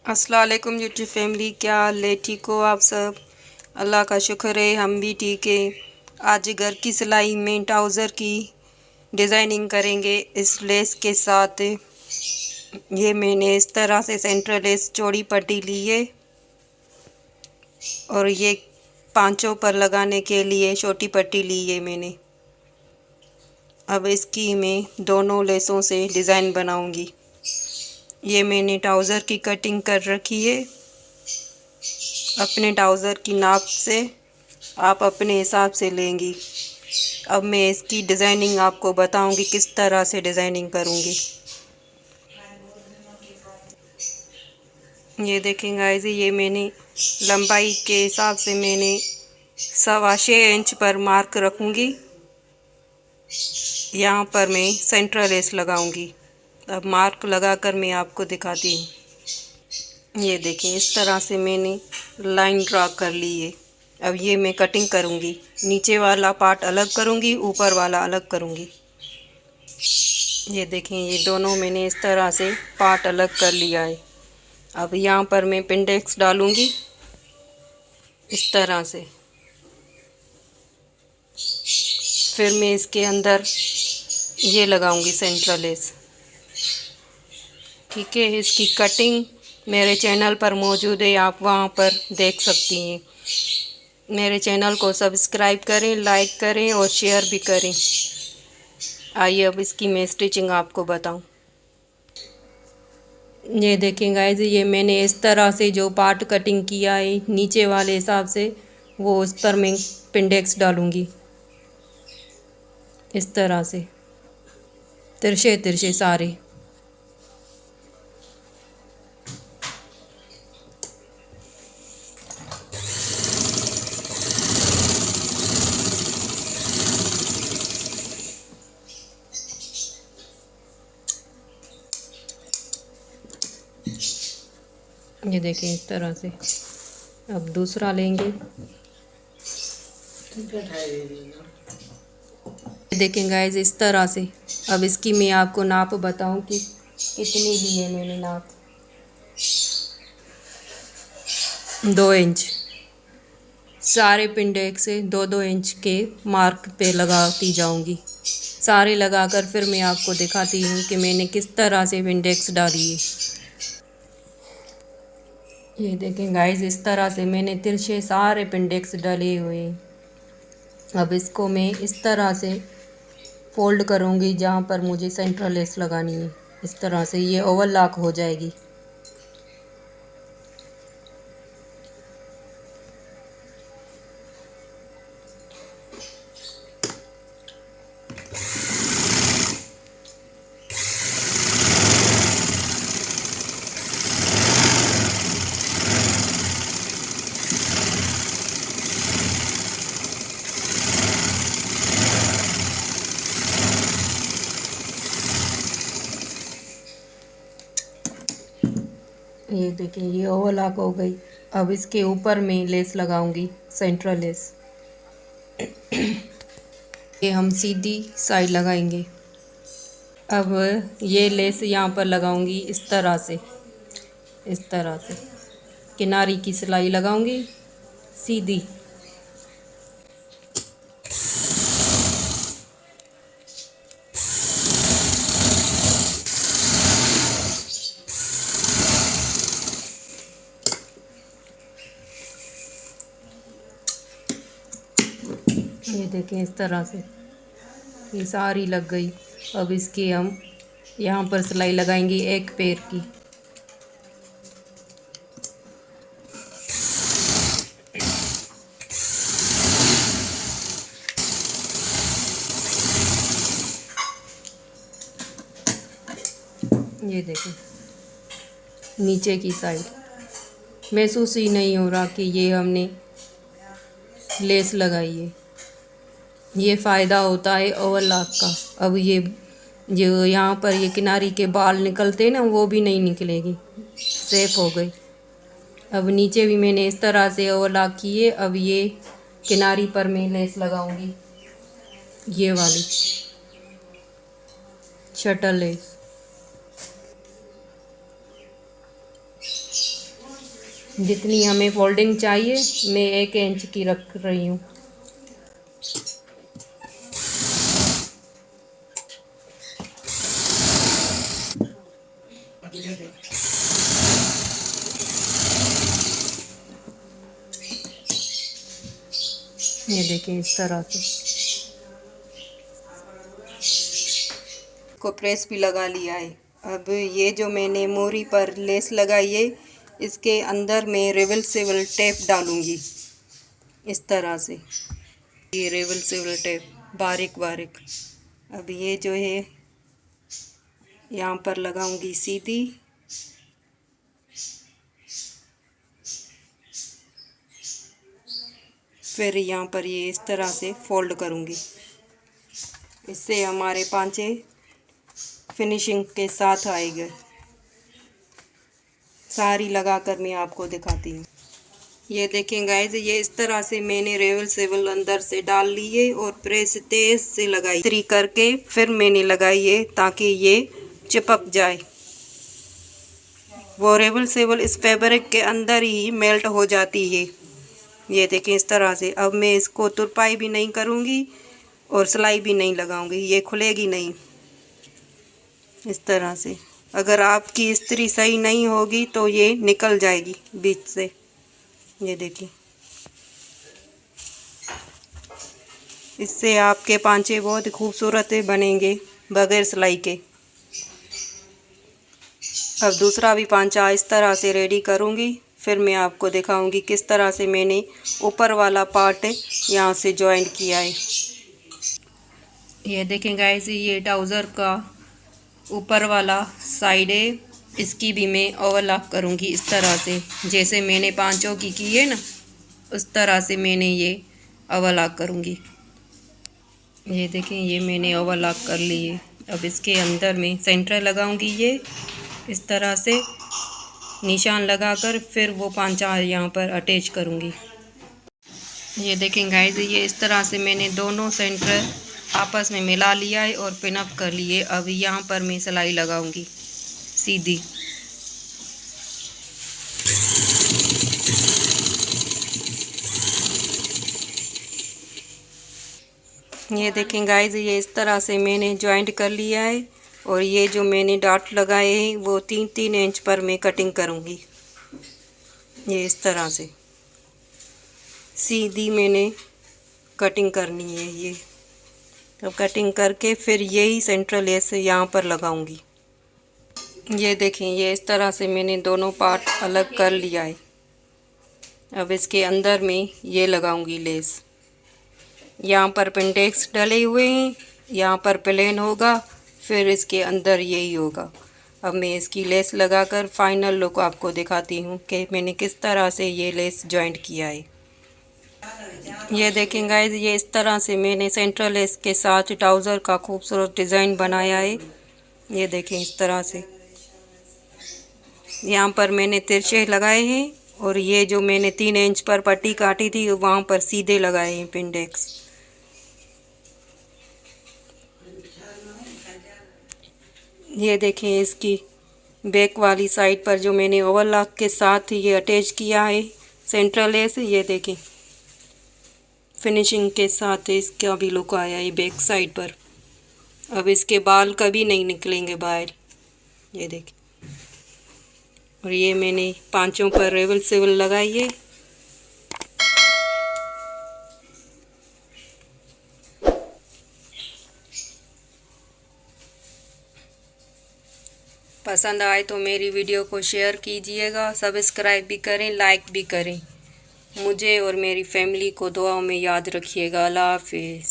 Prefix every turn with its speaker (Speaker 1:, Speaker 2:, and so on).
Speaker 1: अस्सलाम वालेकुम YouTube family, क्या हाल है? ठीक हो आप सब? अल्लाह का शुक्र है, हम भी ठीक है। आज घर की सिलाई में ट्राउज़र की डिज़ाइनिंग करेंगे इस लेस के साथ। ये मैंने इस तरह से सेंट्रल लेस चौड़ी पट्टी ली है और ये पांचों पर लगाने के लिए छोटी पट्टी ली है मैंने। अब इसकी मैं दोनों लेसों से डिज़ाइन बनाऊंगी। ये मैंने ट्राउज़र की कटिंग कर रखी है। अपने ट्राउज़र की नाप से आप अपने हिसाब से लेंगी। अब मैं इसकी डिज़ाइनिंग आपको बताऊंगी किस तरह से डिज़ाइनिंग करूंगी। ये देखें गाइस, ये मैंने लंबाई के हिसाब से मैंने 6.25 इंच पर मार्क रखूंगी। यहाँ पर मैं सेंट्रल लेस लगाऊंगी। अब मार्क लगाकर मैं आपको दिखाती हूँ। ये देखें, इस तरह से मैंने लाइन ड्रा कर ली है। अब ये मैं कटिंग करूँगी। नीचे वाला पार्ट अलग करूँगी, ऊपर वाला अलग करूँगी। ये देखें, ये दोनों मैंने इस तरह से पार्ट अलग कर लिया है। अब यहाँ पर मैं पिंडेक्स डालूँगी इस तरह से। फिर मैं इसके अंदर ये लगाऊंगी सेंट्रल लेस। ठीक है, इसकी कटिंग मेरे चैनल पर मौजूद है, आप वहाँ पर देख सकती हैं। मेरे चैनल को सब्सक्राइब करें, लाइक करें और शेयर भी करें। आइए अब इसकी मैं स्टिचिंग आपको बताऊं। ये देखें गाइस, ये मैंने इस तरह से जो पार्ट कटिंग किया है नीचे वाले हिसाब से, वो उस पर मैं पिंडेक्स डालूंगी इस तरह से, तिरछे तिरछे सारे। ये देखें इस तरह से। अब दूसरा लेंगे। देखें गाइस, इस तरह से। अब इसकी मैं आपको नाप बताऊं कि कितनी ली है मैंने नाप। 2 इंच। सारे पिंडेक्स से 2-2 इंच के मार्क पे लगाती जाऊंगी। सारे लगाकर फिर मैं आपको दिखाती हूँ कि मैंने किस तरह से पिंडेक्स डाली है। ये देखें गाइस, इस तरह से मैंने तिरछे सारे पिंडेक्स डाले हुए हैं। अब इसको मैं इस तरह से फोल्ड करूँगी जहाँ पर मुझे सेंट्रल लेस लगानी है। इस तरह से ये ओवरलॉक हो जाएगी। ये देखें, ये ओवरलॉक हो गई। अब इसके ऊपर मैं लेस लगाऊंगी, सेंट्रल लेस। ये हम सीधी साइड लगाएंगे। अब ये लेस यहाँ पर लगाऊंगी इस तरह से। इस तरह से किनारी की सिलाई लगाऊंगी सीधी। ये देखें इस तरह से ये सारी लग गई। अब इसकी हम यहाँ पर सिलाई लगाएंगी एक पैर की। ये देखें, नीचे की साइड महसूस ही नहीं हो रहा कि ये हमने लेस लगाई है। ये फ़ायदा होता है ओवरलॉक का। अब ये जो यहाँ पर ये किनारी के बाल निकलते हैं ना, वो भी नहीं निकलेगी, सेफ हो गई। अब नीचे भी मैंने इस तरह से ओवरलॉक की है। अब ये किनारी पर मैं लेस लगाऊंगी, ये वाली शटल लेस। जितनी हमें फोल्डिंग चाहिए मैं 1 इंच की रख रही हूँ। ये देखिए इस तरह से को प्रेस भी लगा लिया है। अब ये जो मैंने मोरी पर लेस लगाई है इसके अंदर मैं रिवर्सिबल टेप डालूंगी इस तरह से। ये रिवर्सिबल टेप बारीक बारीक। अब ये जो है यहाँ पर लगाऊंगी सीधी, फिर यहाँ पर ये इस तरह से फोल्ड करूँगी। इससे हमारे पांचे फिनिशिंग के साथ आएंगे। सारी लगाकर मैं आपको दिखाती हूँ। ये देखें गाइस, ये इस तरह से मैंने रिवर्सिबल अंदर से डाल लिए और प्रेस तेज से लगाई इस्त्री करके, फिर मैंने लगाई है ताकि ये चिपक जाए। वो रिवर्सिबल इस फैब्रिक के अंदर ही मेल्ट हो जाती है। ये देखें इस तरह से। अब मैं इसको तुरपाई भी नहीं करूँगी और सिलाई भी नहीं लगाऊंगी, ये खुलेगी नहीं इस तरह से। अगर आपकी इस्त्री सही नहीं होगी तो ये निकल जाएगी बीच से। ये देखिए, इससे आपके पांचे बहुत खूबसूरत बनेंगे बगैर सिलाई के। अब दूसरा भी पांचा इस तरह से रेडी करूँगी, फिर मैं आपको दिखाऊंगी किस तरह से मैंने ऊपर वाला पार्ट यहाँ से जॉइंट किया है। ये देखें गाइस, ये ट्राउज़र का ऊपर वाला साइड है, इसकी भी मैं ओवरलैप करूँगी इस तरह से। जैसे मैंने पांचों की है ना, उस तरह से मैंने ये ओवरलैप करूँगी। ये देखें, ये मैंने ओवरलैप कर ली है। अब इसके अंदर मैं सेंटर लगाऊंगी, ये इस तरह से निशान लगाकर फिर वो पांचा यहाँ पर अटैच करूँगी। ये देखें गाइस, ये इस तरह से मैंने दोनों सेंटर आपस में मिला लिया है और पिन अप कर लिए। अब यहाँ पर मैं सिलाई लगाऊंगी सीधी। ये देखें गाइस, ये इस तरह से मैंने जॉइंट कर लिया है और ये जो मैंने डॉट लगाए हैं वो 3-3 इंच पर मैं कटिंग करूँगी। ये इस तरह से सीधी मैंने कटिंग करनी है। ये तो कटिंग करके फिर यही सेंट्रल लेस यहाँ पर लगाऊंगी। ये देखें, ये इस तरह से मैंने दोनों पार्ट अलग कर लिया है। अब इसके अंदर में ये लगाऊंगी लेस। यहाँ पर पेंटेक्स डले हुए हैं, यहाँ पर प्लेन होगा, फिर इसके अंदर यही होगा। अब मैं इसकी लेस लगाकर फाइनल लुक आपको दिखाती हूँ कि मैंने किस तरह से ये लेस जॉइंट किया है। ये देखें गाइस, ये इस तरह से मैंने सेंट्रल लेस के साथ ट्राउज़र का खूबसूरत डिज़ाइन बनाया है। ये देखें इस तरह से यहाँ पर मैंने तिरछे लगाए हैं और ये जो मैंने 3 इंच पर पट्टी काटी थी वहाँ पर सीधे लगाए हैं पेंडेक्स। ये देखें, इसकी बैक वाली साइड पर जो मैंने ओवरलॉक के साथ ये अटैच किया है सेंट्रल लेस। ये देखें फिनिशिंग के साथ इसका भी लुक आया है बैक साइड पर। अब इसके बाल कभी नहीं निकलेंगे बाहर। ये देखें, और ये मैंने पांचों पर रिवर्सिबल लगाई है। पसंद आए तो मेरी वीडियो को शेयर कीजिएगा, सब्सक्राइब भी करें, लाइक भी करें। मुझे और मेरी फैमिली को दुआओं में याद रखिएगा। अल्लाह हाफिज़।